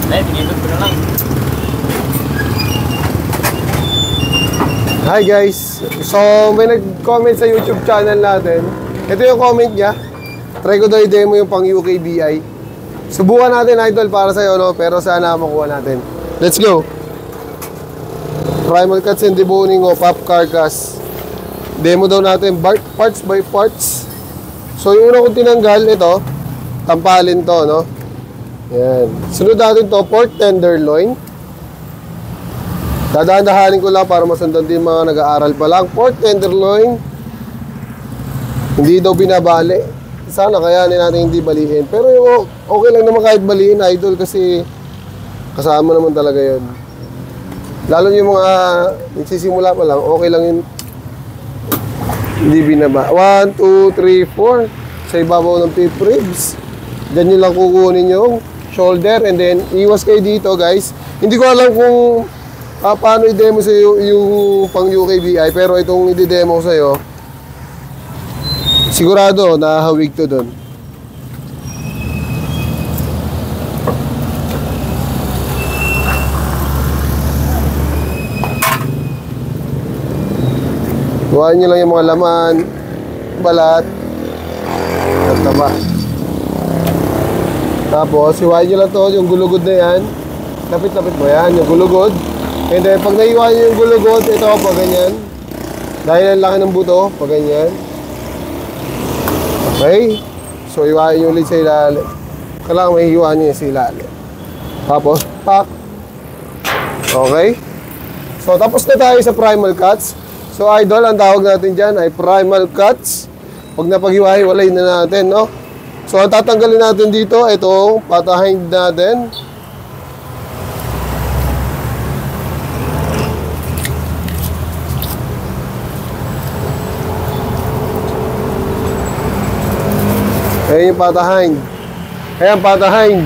Tingin ko na lang. Hi guys! So, may nag-comment sa YouTube channel natin. Ito yung comment niya. Try ko daw i-demo yung pang UKBI. Subukan natin, idol, para sa'yo, no? Pero sana makuha natin. Let's go! Primal cuts and deboning o pop carcass. Demo daw natin parts by parts. So, yung una kong tinanggal, ito. Tampalin to, no? Yan. Sunod natin to, pork tenderloin. Dadaan-dahanin ko lang para masundan din mga nag-aaral pa lang. Pork tenderloin. Hindi daw binabali. Sana kayanin natin hindi balihin. Pero yung okay lang naman kahit balihin, idol, kasi kasama naman talaga yun. Lalo yung mga nagsisimula pa lang, okay lang yun. Hindi binaba. 1, 2, 3, 4. Sa ibabaw ng pip ribs. Diyan nyo lang kukunin yung shoulder. And then, iwas kayo dito, guys. Hindi ko alam kung paano i-demo sa'yo yung pang UKBI. Pero itong i-demo sa'yo, sigurado nahahawig to doon. Buhayin nyo lang yung mga laman, balat, at taba. Tapos, hiwain nyo lang to, yung gulugod na yan. Lapit-lapit mo yan, yung gulugod. And then, pag naiwain nyo yung gulugod, ito, pag ganyan. Dahil ang laki ng buto, pag ganyan. Okay? So, iwain nyo ulit sa ilalim. Kailangan may hiwaan nyo sa ilalim. Tapos, pak. Okay? So, tapos na tayo sa primal cuts. So, idol, ang tawag natin dyan ay primal cuts. Pag napaghiwa-hiwalay na natin, no? So, ang tatanggalin natin dito, itong patahin natin. Ayan yung patahin. Ayan, patahin.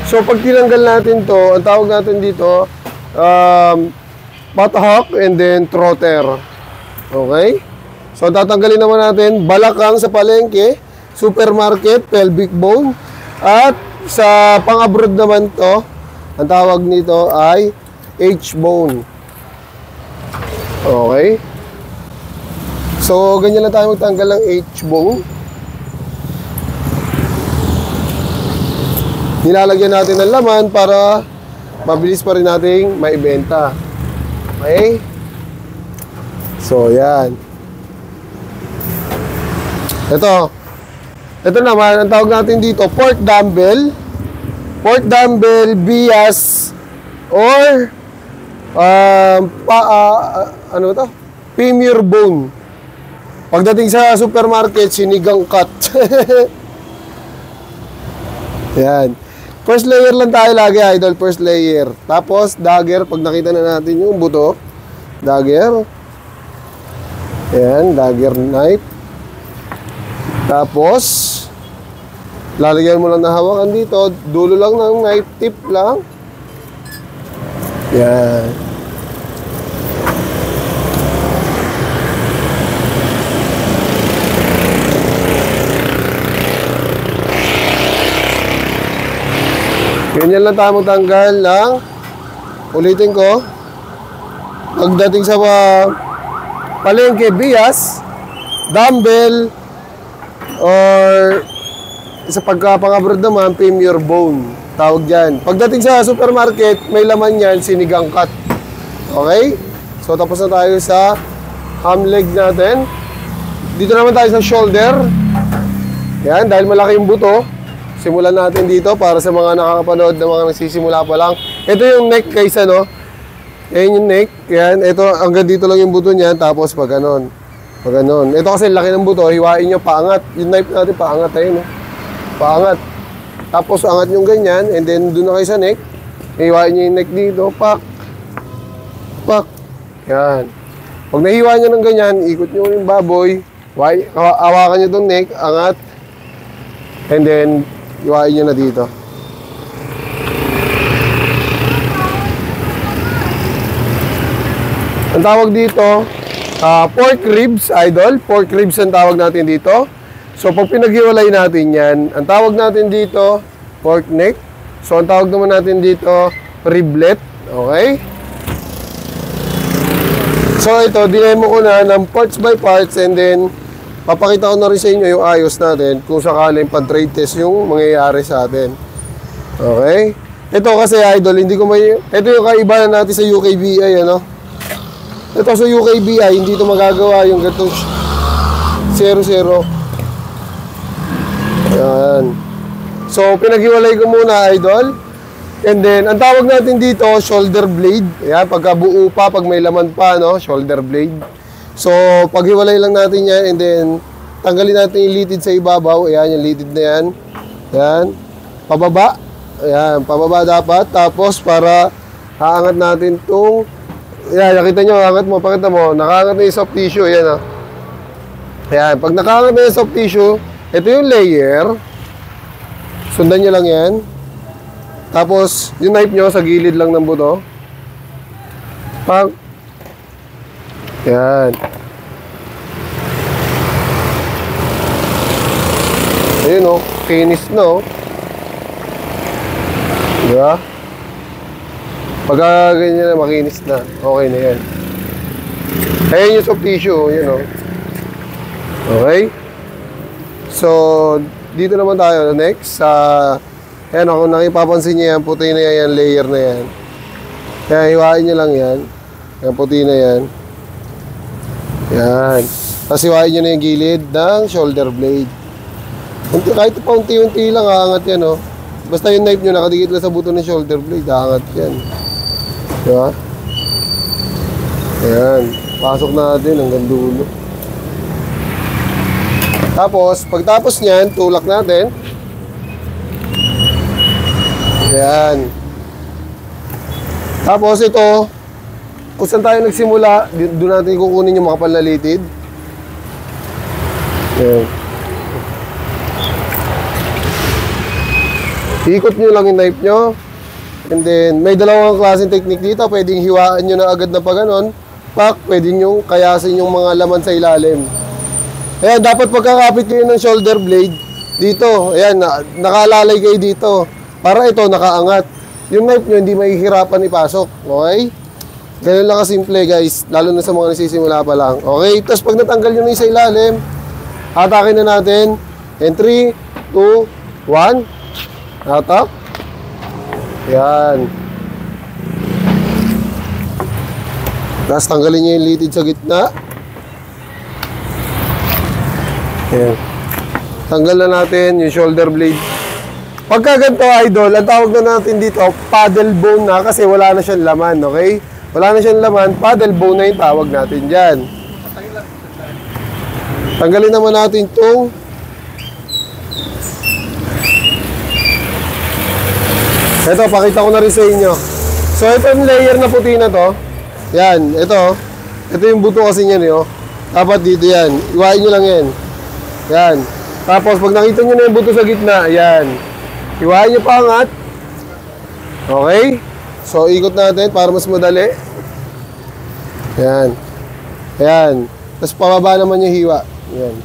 So, pag tinanggal natin to, ang tawag natin dito, patahok and then trotter. Okay? So, tatanggalin naman natin balakang sa palengke, supermarket, pelvic bone, at sa pang-abroad naman to, ang tawag nito ay H-bone. Okay? So, ganyan lang tayo magtanggal ng H-bone. Nilalagyan natin ng laman para mabilis pa rin nating maibenta. Okay? So, yan. Ito naman, ang tawag natin dito, pork dumbbell. Pork dumbbell, bias, or ano ito? Femur bone. Pagdating sa supermarket, sinigang cut. Yan. First layer lang tayo lagi, idol. First layer. Tapos, dagger. Pag nakita na natin yung buto, dagger. Ayan, dagger knife. Tapos, lalagyan mo lang na hawakan dito. Dulo lang ng knife, tip lang. Ayan. Ganyan lang tayo magtanggal ng, ulitin ko, pagdating sa palengke, bias, dumbbell, or sa pagkapang-abroad naman, femur bone. Tawag dyan. Pagdating sa supermarket, may laman yan, sinigang cut. Okay? So, tapos na tayo sa ham leg natin. Dito naman tayo sa shoulder. Yan, dahil malaki yung buto. Simulan natin dito para sa mga nakakapanood na mga nagsisimula pa lang. Ito yung neck kaysa, no? Yan yung neck. Yan. Ito, hanggang dito lang yung buto niyan. Tapos pag ganon. Pag ganon. Ito kasi laki ng buto. Hiwain nyo paangat. Yung knife natin paangat tayo, no? Paangat. Tapos angat yung ganyan. And then doon na kayo sa neck. Hiwain nyo yung neck dito. Pak. Pak. Yan. Pag nahiwa nyo ng ganyan, ikot nyo yung baboy. Hawakan nyo itong neck. Angat. And then, iwain nyo na dito. Ang tawag dito, pork ribs, idol. Pork ribs ang tawag natin dito. So, pag pinaghiwalay natin yan, ang tawag natin dito, pork neck. So, ang tawag naman natin dito, riblet. Okay? So, ito, dinemo ko na ng parts by parts and then, papakita ko na rin sa inyo yung ayos natin kung sakaling pag-trade test yung mangyayari sa atin. Okay? Ito kasi, idol, hindi ko may... Ito yung kaibahan natin sa UKBI, ano? Ito sa UKBI, hindi ito magagawa yung gatong 0-0. Ayan. So, pinaghiwalay ko muna, idol. And then, ang tawag natin dito, shoulder blade. Ayan, pagkabuo pa, pag may laman pa, no? Shoulder blade. So, paghiwalay lang natin yan. And then, tanggalin natin yung litid sa ibabaw. Ayan, yung litid na yan. Ayan. Pababa. Ayan, pababa dapat. Tapos, para haangat natin itong... Ayan, nakita nyo, haangat mo, pakita mo. Nakaangat na yung soft tissue. Ayan, Ayan, pag nakaangat na yung soft tissue, ito yung layer. Sundan nyo lang yan. Tapos, yung knife nyo sa gilid lang ng buto. Pag. Yan. Ayun o, finish na o. Diba? Pagka ganyan na, makinis na. Okay na yan. Ayan yung soft tissue. Yan o. Okay? So, dito naman tayo. Next, ayan o, kung nakipapansin nyo yan, puti na yan, layer na yan. Kaya hiwain nyo lang yan. Yan, puti na yan. Yan. Tapos hiwain nyo na yung gilid ng shoulder blade. Kahit pa unti-unti lang, aangat yan o. Basta yung knife nyo nakadikit lang sa buto ng shoulder blade, aangat yan. Diba? Ayan. Pasok natin hanggang dulo. Tapos, pagtapos nyan, tulak natin. Ayan. Tapos ito, kung saan tayo nagsimula, doon natin kukunin yung makapal na litid. Ayan. Ikot nyo lang yung knife nyo. And then, may dalawang klaseng technique dito. Pwedeng hiwaan nyo na agad na pa ganon. Pwede nyo kayasin yung mga laman sa ilalim. Ayan, dapat pagkakapit kayo ng shoulder blade dito. Ayan, nakalalay kayo dito. Para ito, nakaangat. Yung knife nyo, hindi mahihirapan ipasok. Okay? Ganun lang kasimple, guys. Lalo na sa mga nasisimula pa lang. Okay? Tapos pag natanggal nyo na yung sa ilalim, hatakin na natin. And 3, 2, 1. Hatak. Ayan. Tapos tanggalin nyo yung litid sa gitna. Ayan. Tanggal na natin yung shoulder blade. Pagka ganito, idol, ang tawag na natin dito, paddle bone na kasi wala na siyang laman, okay? Wala na siyang laman, paddle bone na yung tawag natin dyan. Tanggalin naman natin itong ito, pakita ko na rin sa inyo. So, ito yung layer na puti na to. Yan, ito. Ito yung buto kasi niyan, oh. Dapat dito yan. Iwain nyo lang yan. Yan. Tapos, pag nakita nyo na yung buto sa gitna, yan. Iwain nyo paangat. Okay? So, ikot natin para mas madali. Yan. Yan. Tapos, pababa naman yung hiwa. Yan.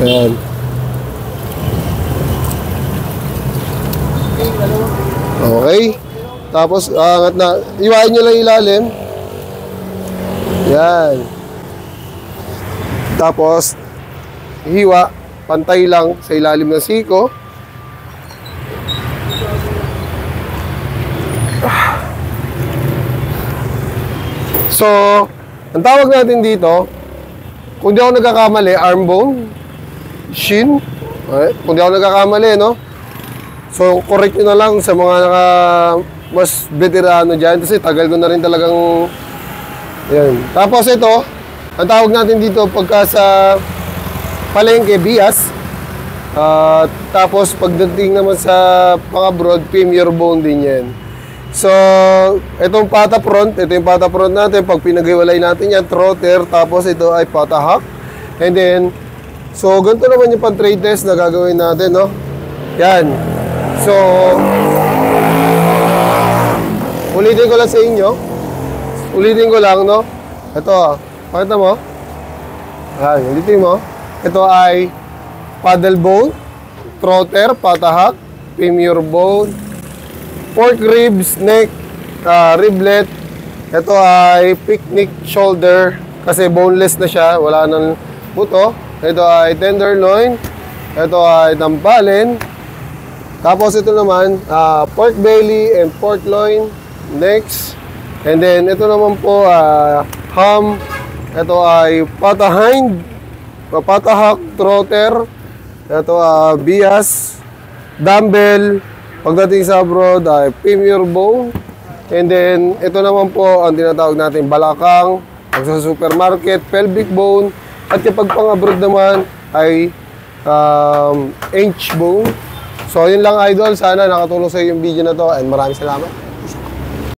Yan. Okay. Tapos, angat na. Iwain nyo lang ilalim. Yan. Tapos, hiwa. Pantay lang sa ilalim ng siko. So, ang tawag natin dito, kung di ako nagkakamali, arm bone, shin. Okay. Kung di ako nagkakamali, no? So, correct nyo na lang sa mga mas veterano dyan. Kasi tagal ko na rin talagang... Yan. Tapos ito, ang tawag natin dito pagka sa palengke, bias. Tapos pagdating naman sa pang-abroad, femur bone din yan. So, itong pata front, ito yung pata front natin. Pag pinaghiwalay natin yan, trotter. Tapos ito ay pata hack. And then, so, ganito naman yung pan-trade test na gagawin natin, no? Yan. So, ulitin ko lang sa inyo. Ulitin ko lang, no? Ito, pakita mo. Ayan, ulitin mo. Ito ay paddle bone. trotter, patahak, femur bone, pork ribs, neck, riblet. Ito ay picnic shoulder kasi boneless na siya, wala nang buto. Ito ay tenderloin. Ito ay tampalin. Tapos ito naman, pork belly and pork loin. Next. And then ito naman po, ham. Ito ay pata hind, patahak, trotter. Ito bias, dumbbell. Pagdating sa abroad ay femur bone. And then ito naman po ang tinatawag natin balakang. Pag sa supermarket, pelvic bone. At kapag pang-abroad naman ay inch bone. So yun lang idol, sana nakatulong sa iyo yung video na to and maraming salamat.